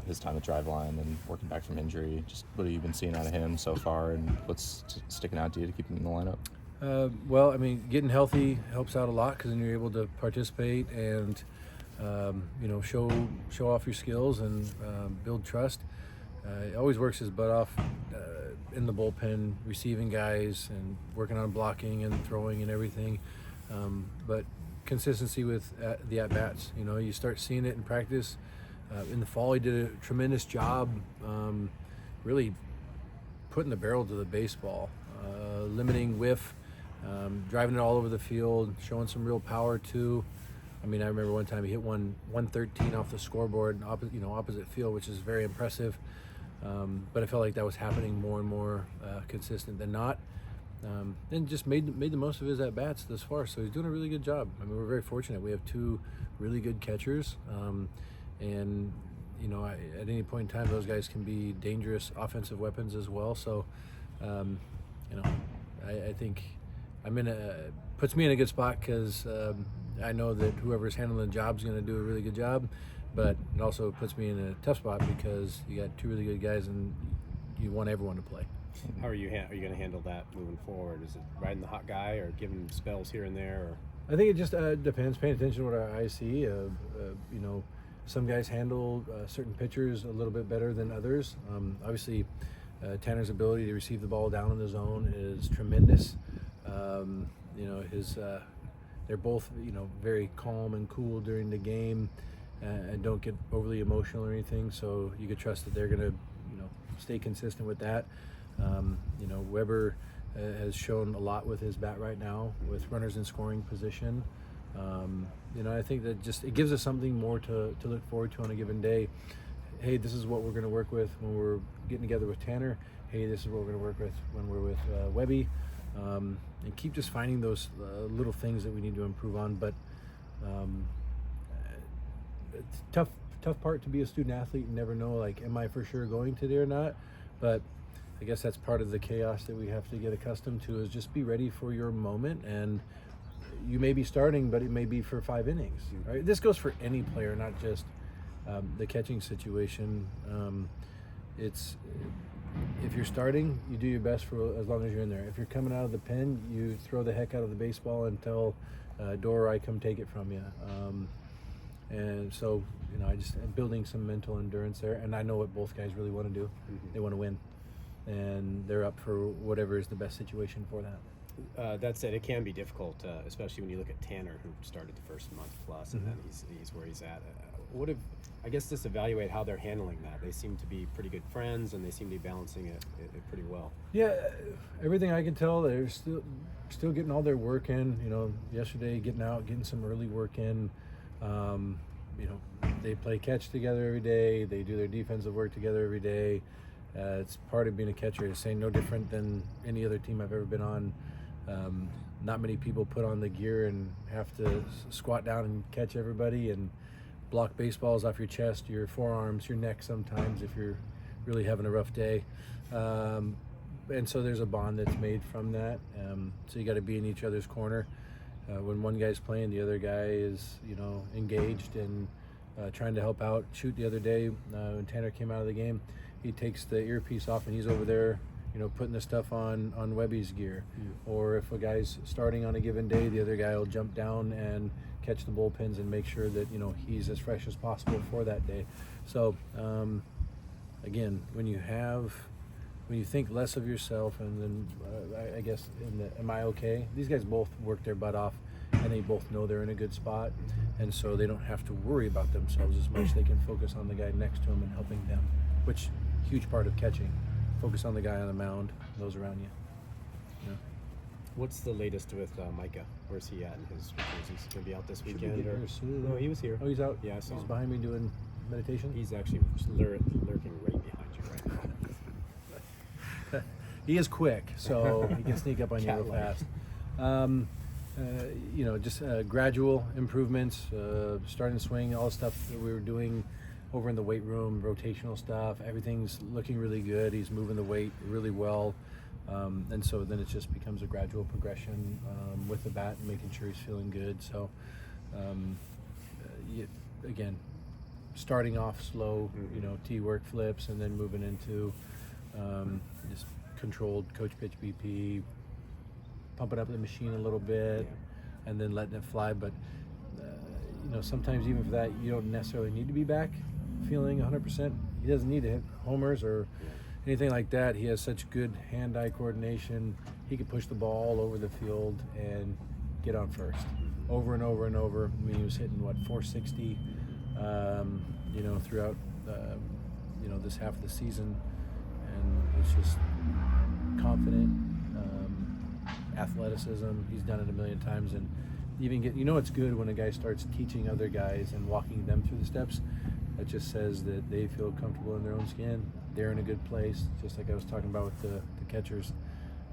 his time at Driveline and working back from injury. Just what have you been seeing out of him so far, and what's sticking out to you to keep him in the lineup? Well, I mean, getting healthy helps out a lot because then you're able to participate and show off your skills and build trust. He always works his butt off in the bullpen, receiving guys and working on blocking and throwing and everything. But consistency with the at-bats. You start seeing it in practice. In the fall, he did a tremendous job really putting the barrel to the baseball, limiting whiff, driving it all over the field, showing some real power too. I mean, I remember one time he hit 113 off the scoreboard, opposite field, which is very impressive. But I felt like that was happening more and more consistent than not. And just made the most of his at bats thus far. So he's doing a really good job. I mean, we're very fortunate. We have two really good catchers, and at any point in time, those guys can be dangerous offensive weapons as well. So, I think puts me in a good spot because I know that whoever's handling the job is going to do a really good job. But it also puts me in a tough spot because you got two really good guys and you want everyone to play. How are you going to handle that moving forward? Is it riding the hot guy or giving spells here and there? Or? I think it just depends. Paying attention to what our eyes see. Some guys handle certain pitchers a little bit better than others. Obviously, Tanner's ability to receive the ball down in the zone is tremendous. They're both very calm and cool during the game and don't get overly emotional or anything. So you could trust that they're going to stay consistent with that. Weber has shown a lot with his bat right now with runners in scoring position. I think that just it gives us something more to look forward to on a given day. Hey, this is what we're going to work with when we're getting together with Tanner. Hey, this is what we're going to work with when we're with Webby. And keep just finding those little things that we need to improve on. But it's tough part to be a student athlete and never know, like, am I for sure going today or not? But I guess that's part of the chaos that we have to get accustomed to, is just be ready for your moment. And you may be starting, but it may be for 5 innings. Right? This goes for any player, not just the catching situation. If you're starting, you do your best for as long as you're in there. If you're coming out of the pen, you throw the heck out of the baseball until door or I come take it from you. And so, I just am building some mental endurance there, and I know what both guys really want to do. Mm-hmm. They want to win, and they're up for whatever is the best situation for that. That said, it can be difficult, especially when you look at Tanner, who started the first month plus, and then he's where he's at. I guess just evaluate how they're handling that. They seem to be pretty good friends, and they seem to be balancing it pretty well. Yeah, everything I can tell, they're still getting all their work in. Yesterday getting out, getting some early work in. They play catch together every day. They do their defensive work together every day. It's part of being a catcher. It's saying no different than any other team I've ever been on. Not many people put on the gear and have to squat down and catch everybody and block baseballs off your chest, your forearms, your neck sometimes if you're really having a rough day. And so there's a bond that's made from that. So you got to be in each other's corner. When one guy's playing, the other guy is, engaged and trying to help out. Shoot, the other day when Tanner came out of the game, he takes the earpiece off and he's over there, putting the stuff on Webby's gear. Or if a guy's starting on a given day, the other guy will jump down and catch the bullpens and make sure that he's as fresh as possible for that day. So again, when you think less of yourself, and then I guess am I okay? These guys both work their butt off, and they both know they're in a good spot, and so they don't have to worry about themselves as much. They can focus on the guy next to them and helping them, which huge part of catching. Focus on the guy on the mound, those around you. What's the latest with Micah? Where's he at in his? Is he going to be out this weekend? Should be here soon. No, he was here. Oh, he's out. Yeah, I saw he's him behind me doing meditation. He's actually lurking right behind you right now. He is quick, so he can sneak up on you real fast. Just gradual improvements, starting to swing, all the stuff that we were doing over in the weight room, rotational stuff, everything's looking really good. He's moving the weight really well. And so then it just becomes a gradual progression with the bat and making sure he's feeling good. So, again, starting off slow, T work flips, and then moving into just controlled coach pitch BP, pumping up the machine a little bit, and then letting it fly. But sometimes even for that, you don't necessarily need to be back feeling 100%. He doesn't need to hit homers or anything like that. He has such good hand-eye coordination. He could push the ball all over the field and get on first over and over and over. I mean, he was hitting 460 throughout this half of the season, and it's just confident athleticism. He's done it a million times, and even it's good when a guy starts teaching other guys and walking them through the steps. That just says that they feel comfortable in their own skin. They're in a good place, just like I was talking about with the catchers.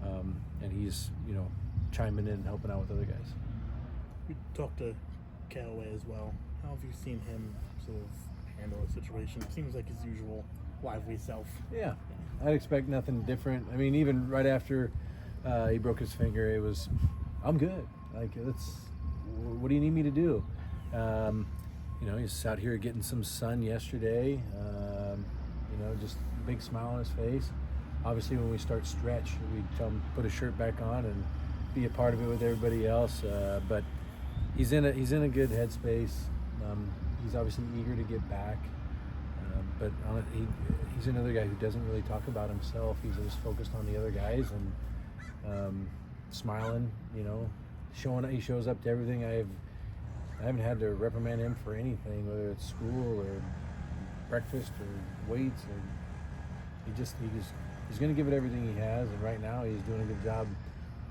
And he's, chiming in and helping out with other guys. We talked to Callaway as well. How have you seen him sort of handle a situation? It seems like his usual lively self. Yeah, I'd expect nothing different. I mean, even right after he broke his finger, it was, I'm good. Like, what do you need me to do? He's out here getting some sun yesterday. Just a big smile on his face. Obviously, when we start stretch, we tell him put his shirt back on and be a part of it with everybody else. But he's in a good headspace. He's obviously eager to get back. But he's another guy who doesn't really talk about himself. He's just focused on the other guys and smiling. He shows up to everything. I haven't had to reprimand him for anything, whether it's school or breakfast or weights. Or he's going to give it everything he has, and right now he's doing a good job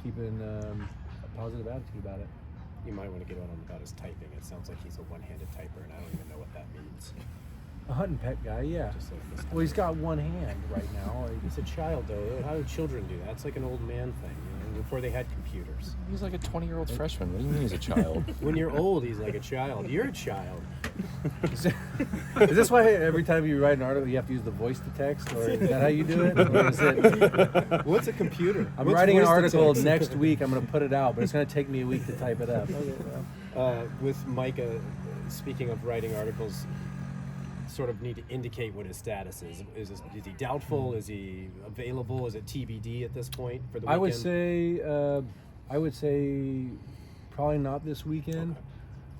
keeping a positive attitude about it. You might want to get on him about his typing. It sounds like he's a one-handed typer, and I don't even know what that means. A hunt and pet guy, yeah. Well, he's got one hand right now. He's a child, though. How do children do that? That's like an old man thing, before they had computers. He's like a 20-year-old freshman. What do you mean he's a child? When you're old, he's like a child. You're a child. Is this why every time you write an article you have to use the voice to text, or is that how you do it? Or is it? What's a computer? I'm writing an article next week. I'm going to put it out, but it's going to take me a week to type it up. With Micah, speaking of writing articles, sort of need to indicate what his status is. Is he doubtful? Is he available? Is it TBD at this point for the weekend? I would say probably not this weekend.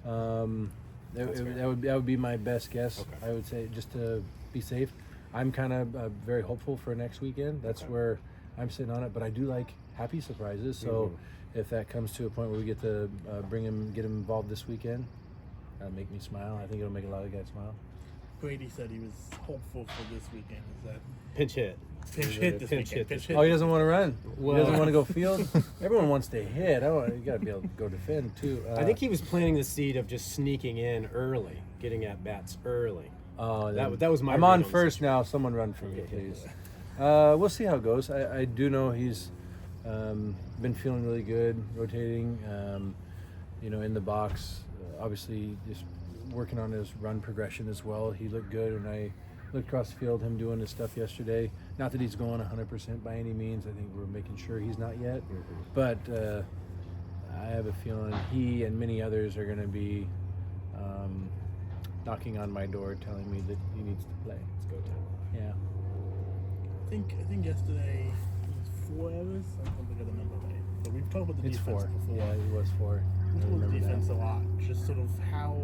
Okay. That would be my best guess. Okay. I would say, just to be safe. I'm kind of very hopeful for next weekend. That's where I'm sitting on it. But I do like happy surprises. So if that comes to a point where we get to get him involved this weekend, that'll make me smile. I think it'll make a lot of guys smile. Brady said he was hopeful for this weekend. Is that pinch hit? Pinch hit this weekend. Pinch hit. Oh, he doesn't want to run. He doesn't want to go field. Everyone wants to hit. You got to be able to go defend too. I think he was planting the seed of just sneaking in early, getting at bats early. Oh, that was my. I'm on first now. Someone run for me, please. We'll see how it goes. I do know he's been feeling really good, rotating. In the box. Obviously, just working on his run progression as well. He looked good, and I looked across the field, him doing his stuff yesterday. Not that he's going 100% by any means. I think we're making sure he's not yet. But I have a feeling he and many others are going to be knocking on my door, telling me that he needs to play. It's go time. Yeah. I think yesterday it was 4 errors. I don't think of the number right. But we've talked about the It's defense 4. before. Yeah, it was 4. We've talked about the defense that. a lot. Just sort of how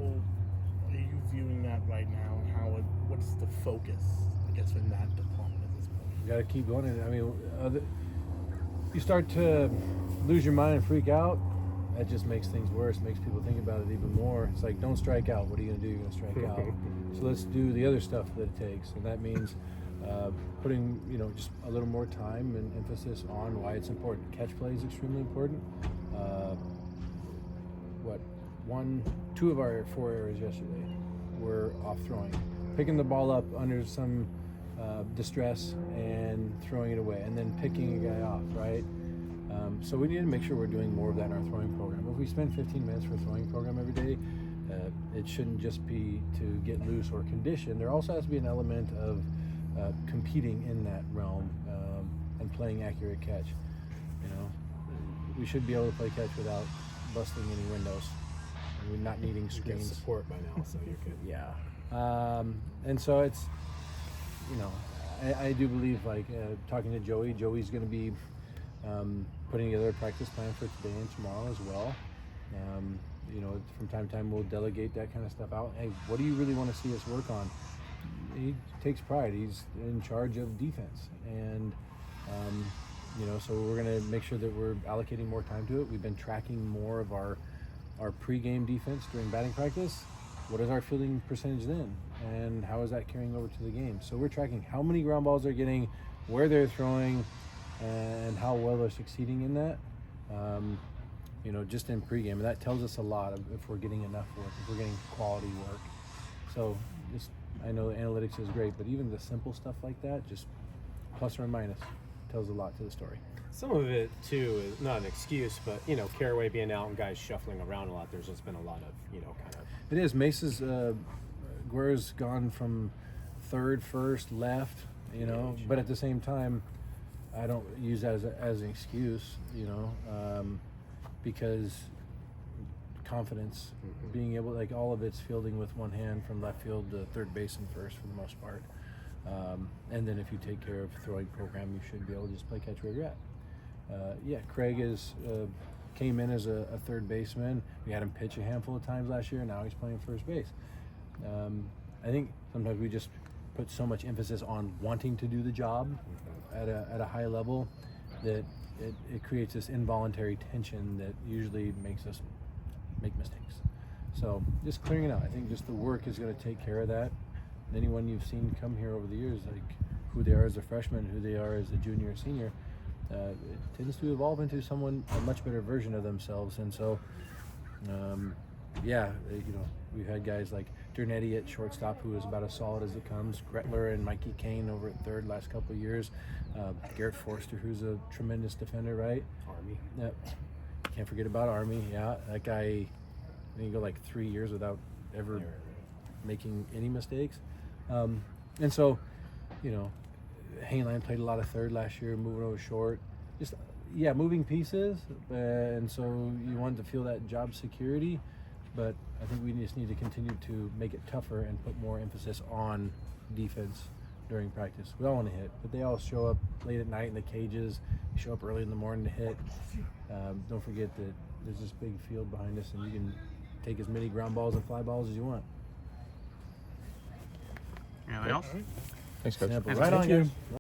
are you viewing that right now? What's the focus, I guess, in that department at this point? You got to keep going. I mean, you start to lose your mind and freak out. That just makes things worse. Makes people think about it even more. It's like, don't strike out. What are you going to do? You're going to strike out. So let's do the other stuff that it takes, and that means putting just a little more time and emphasis on why it's important. Catch play is extremely important. 2 of our 4 errors yesterday were off throwing, picking the ball up under some distress and throwing it away, and then picking a guy off, right? So we need to make sure we're doing more of that in our throwing program. If we spend 15 minutes for a throwing program every day, it shouldn't just be to get loose or condition. There also has to be an element of competing in that realm and playing accurate catch. We should be able to play catch without busting any windows. We're not needing You get screens. support by now, so you're good. Yeah. And so it's, I do believe, like, talking to Joey's going to be putting together a practice plan for today and tomorrow as well. From time to time we'll delegate that kind of stuff out. Hey, what do you really want to see us work on? He takes pride. He's in charge of defense, and so we're going to make sure that we're allocating more time to it. We've been tracking more of our pregame defense during batting practice. What is our fielding percentage then, and how is that carrying over to the game? So we're tracking how many ground balls they're getting, where they're throwing, and how well they're succeeding in that. Just in pregame, and that tells us a lot of if we're getting enough work, if we're getting quality work. So I know analytics is great, but even the simple stuff like that, just plus or minus, tells a lot to the story. Some of it too is not an excuse, but Caraway being out and guys shuffling around a lot. There's just been a lot of kind of. It is. Mace's Guerra's gone from third, first, left. But at the same time, I don't use that as an excuse. Because confidence, being able, like, all of it's fielding with one hand from left field to third base and first for the most part. And then if you take care of throwing program, you should be able to just play catch where you're at. Craig came in as a third baseman. We had him pitch a handful of times last year. Now he's playing first base. I think sometimes we just put so much emphasis on wanting to do the job at a high level that it creates this involuntary tension that usually makes us make mistakes. So just clearing it out. I think just the work is going to take care of that. And anyone you've seen come here over the years, like who they are as a freshman, who they are as a junior or senior, it tends to evolve into a much better version of themselves. And so, we've had guys like Dernetti at shortstop, who is about as solid as it comes. Gretler and Mikey Kane over at third last couple of years. Garrett Forster, who's a tremendous defender, right? Army. Yep. Can't forget about Army. Yeah, that guy. I think you go like 3 years without ever making any mistakes. And so, Hainline played a lot of third last year, moving over short. Just moving pieces, and so you want to feel that job security. But I think we just need to continue to make it tougher and put more emphasis on defense during practice. We all want to hit, but they all show up late at night in the cages. You show up early in the morning to hit. Don't forget that there's this big field behind us, and you can take as many ground balls and fly balls as you want. Anything else? Thanks, Coach. Right on, guys.